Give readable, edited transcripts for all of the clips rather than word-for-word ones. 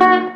Hey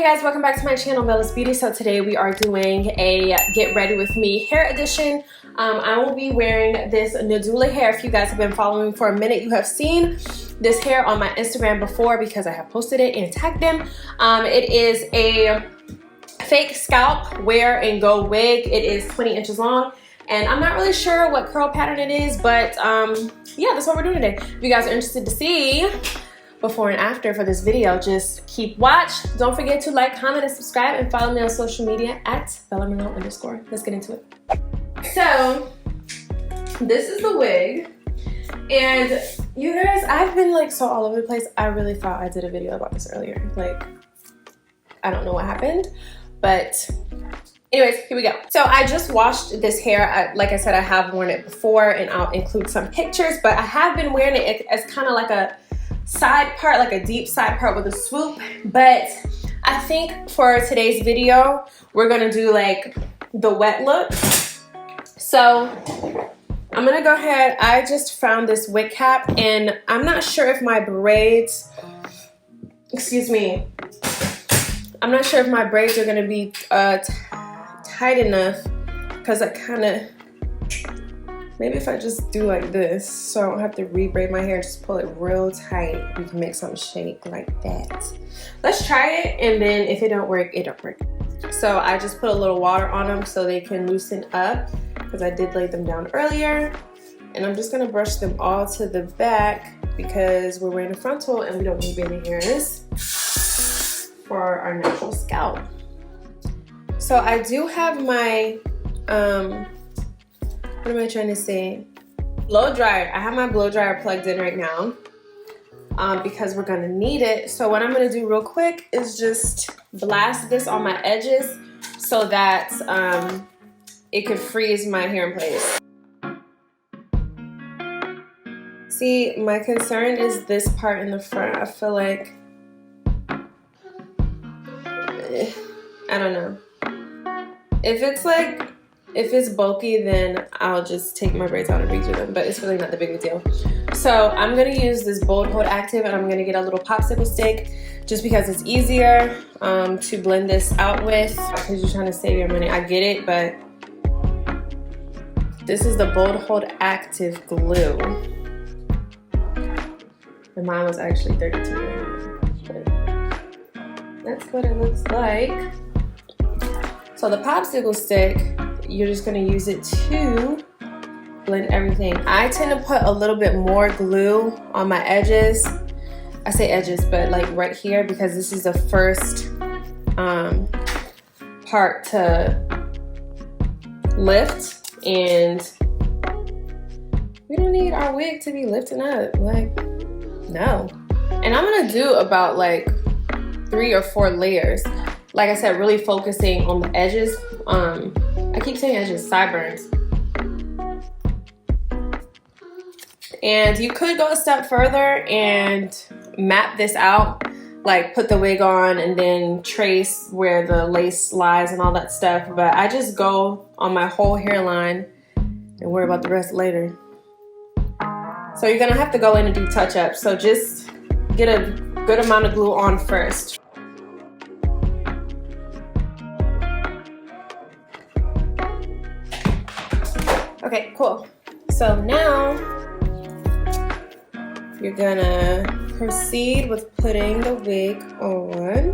guys, welcome back to my channel, Mella's Beauty. So today we are doing a get ready with me hair edition. I will be wearing this Nadula hair. If you guys have been following me for a minute, you have seen this hair on my Instagram before because I have posted it and tagged them. It is a fake scalp wear and go wig. It is 20 inches long. And I'm not really sure what curl pattern it is, but yeah, that's what we're doing today. If you guys are interested to see before and after for this video, just keep watch. Don't forget to like, comment, and subscribe, and follow me on social media at @BellaMerlot_. Let's get into it. So this is the wig, and you guys, I've been like so all over the place. I really thought I did a video about this earlier. Like, I don't know what happened, but anyways, here we go. So I just washed this hair. Like I said, I have worn it before, and I'll include some pictures, but I have been wearing it as kind of like a side part, like a deep side part with a swoop. But I think for today's video, we're gonna do like the wet look. So I'm gonna go ahead. I just found this wig cap, and I'm not sure if my braids, excuse me, I'm not sure if my braids are gonna be tight enough, because I kind of, maybe if I just do like this, so I don't have to re-braid my hair, just pull it real tight, we can make something shake like that. Let's try it, and then if it don't work, it don't work. So I just put a little water on them so they can loosen up, because I did lay them down earlier. And I'm just gonna brush them all to the back because we're wearing a frontal and we don't need baby hairs for our natural scalp. So I do have my, what am I trying to say? Blow dryer. I have my blow dryer plugged in right now because we're gonna need it. So what I'm gonna do real quick is just blast this on my edges so that it could freeze my hair in place. See, my concern is this part in the front. I feel like, I don't know. If it's bulky, then I'll just take my braids out and redo them, but it's really not the big of a deal. So I'm gonna use this Bold Hold Active, and I'm gonna get a little popsicle stick just because it's easier to blend this out with, because you're trying to save your money. I get it, but this is the Bold Hold Active glue. And mine was actually $32, but that's what it looks like. So the popsicle stick, you're just gonna use it to blend everything. I tend to put a little bit more glue on my edges. I say edges, but like right here, because this is the first part to lift, and we don't need our wig to be lifting up, like, no. And I'm gonna do about like 3 or 4 layers. Like I said, really focusing on the edges. I keep saying edges, sideburns. And you could go a step further and map this out, like put the wig on and then trace where the lace lies and all that stuff. But I just go on my whole hairline and worry about the rest later. So you're gonna have to go in and do touch-ups. So just get a good amount of glue on first. Okay, cool. So now you're gonna proceed with putting the wig on.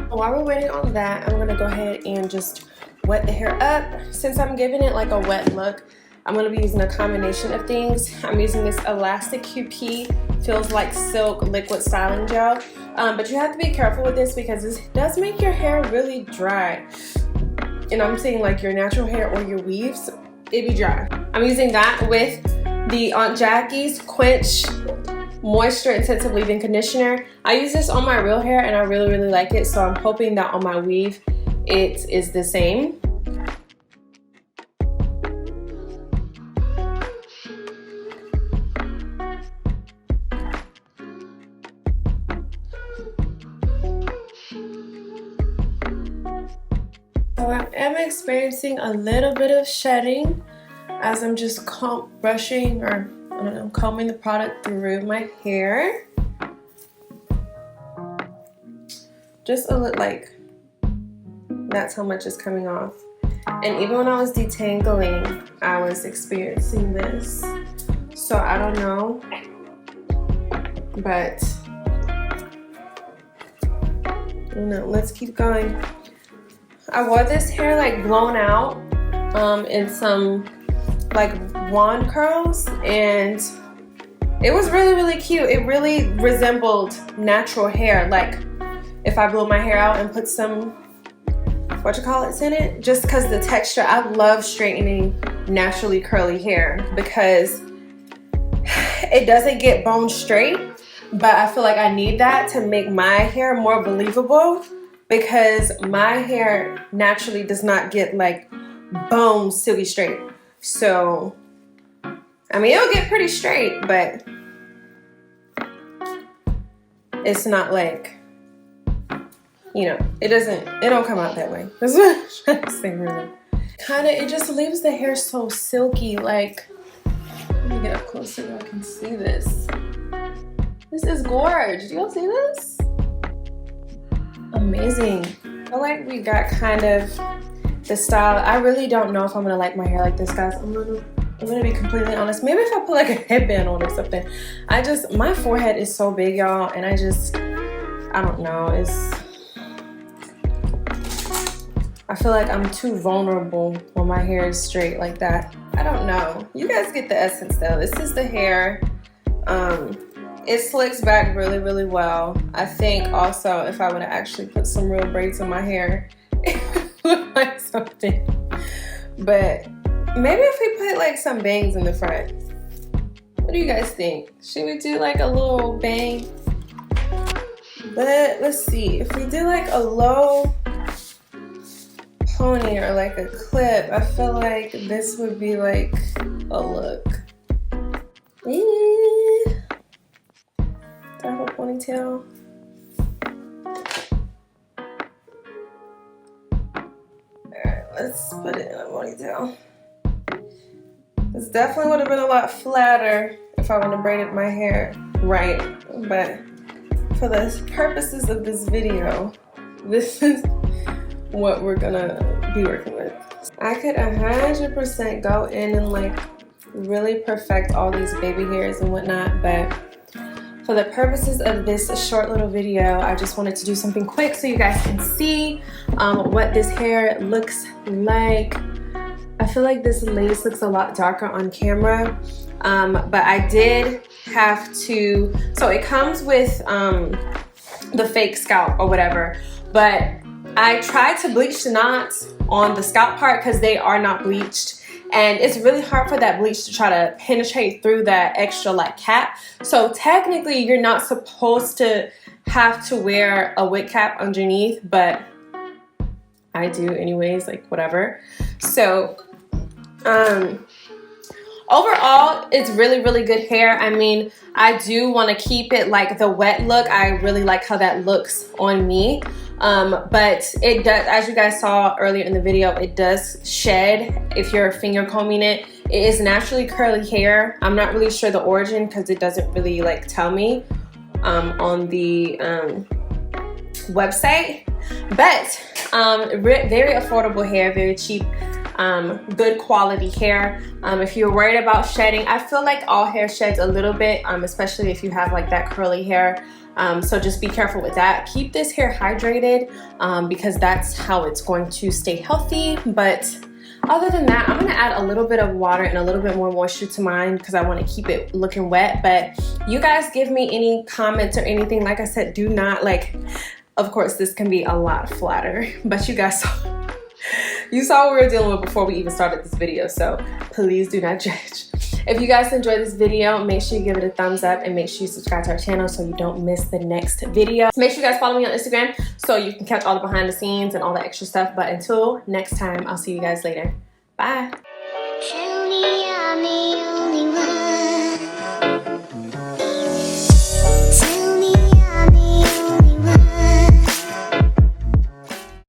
While we're waiting on that, I'm gonna go ahead and just wet the hair up. Since I'm giving it like a wet look, I'm going to be using a combination of things. I'm using this Elastic QP, feels like silk liquid styling gel. But you have to be careful with this because this does make your hair really dry. And I'm saying like your natural hair or your weaves, it be dry. I'm using that with the Aunt Jackie's Quench Moisture Intensive Leave-In Conditioner. I use this on my real hair and I really, really like it. So I'm hoping that on my weave, it is the same. So I am experiencing a little bit of shedding as I'm just brushing, or I don't know, combing the product through my hair. Just a little, like, that's how much is coming off. And even when I was detangling, I was experiencing this. So I don't know, but I don't know, let's keep going. I wore this hair like blown out in some like wand curls, and it was really, really cute. It really resembled natural hair, like if I blew my hair out and put some in it, just because the texture. I love straightening naturally curly hair because it doesn't get bone straight, but I feel like I need that to make my hair more believable, because my hair naturally does not get like bone silky straight. So I mean, it'll get pretty straight, but it's not like, you know, it don't come out that way. That's what I'm trying to say, really. Kinda, it just leaves the hair so silky. Like, let me get up close so y'all can see this. This is gorgeous. Do y'all see this? Amazing. I feel like we got kind of the style. I really don't know if I'm gonna like my hair like this, guys. I'm gonna be completely honest. Maybe if I put like a headband on or something. My forehead is so big, y'all, and I don't know. I feel like I'm too vulnerable when my hair is straight like that. I don't know. You guys get the essence though. This is the hair. It slicks back really, really well. I think also if I would have actually put some real braids in my hair, it would look like something. But maybe if we put like some bangs in the front. What do you guys think? Should we do like a little bang? But let's see. If we do like a low pony or like a clip, I feel like this would be like a look. Do I have a ponytail? Alright, let's put it in a ponytail. This definitely would have been a lot flatter if I would have braided my hair right, but for the purposes of this video, this is what we're gonna be working with. I could 100% go in and like really perfect all these baby hairs and whatnot, but for the purposes of this short little video, I just wanted to do something quick so you guys can see what this hair looks like. I feel like this lace looks a lot darker on camera, but I did have to, so it comes with the fake scalp or whatever, but I tried to bleach the knots on the scalp part because they are not bleached. And it's really hard for that bleach to try to penetrate through that extra like cap. So technically you're not supposed to have to wear a wig cap underneath, but I do anyways, like whatever. So overall, it's really, really good hair. I mean, I do want to keep it like the wet look. I really like how that looks on me. But it does, as you guys saw earlier in the video, it does shed if you're finger combing it. It is naturally curly hair. I'm not really sure the origin because it doesn't really like tell me on the website. But very affordable hair, very cheap. Good quality hair. If you're worried about shedding, I feel like all hair sheds a little bit, especially if you have like that curly hair. So just be careful with that. Keep this hair hydrated because that's how it's going to stay healthy. But other than that, I'm gonna add a little bit of water and a little bit more moisture to mine because I want to keep it looking wet. But you guys give me any comments or anything. Like I said, do not of course this can be a lot flatter, but you guys you saw what we were dealing with before we even started this video, so please do not judge. If you guys enjoyed this video, make sure you give it a thumbs up and make sure you subscribe to our channel so you don't miss the next video. Make sure you guys follow me on Instagram so you can catch all the behind the scenes and all the extra stuff. But until next time, I'll see you guys later. Bye.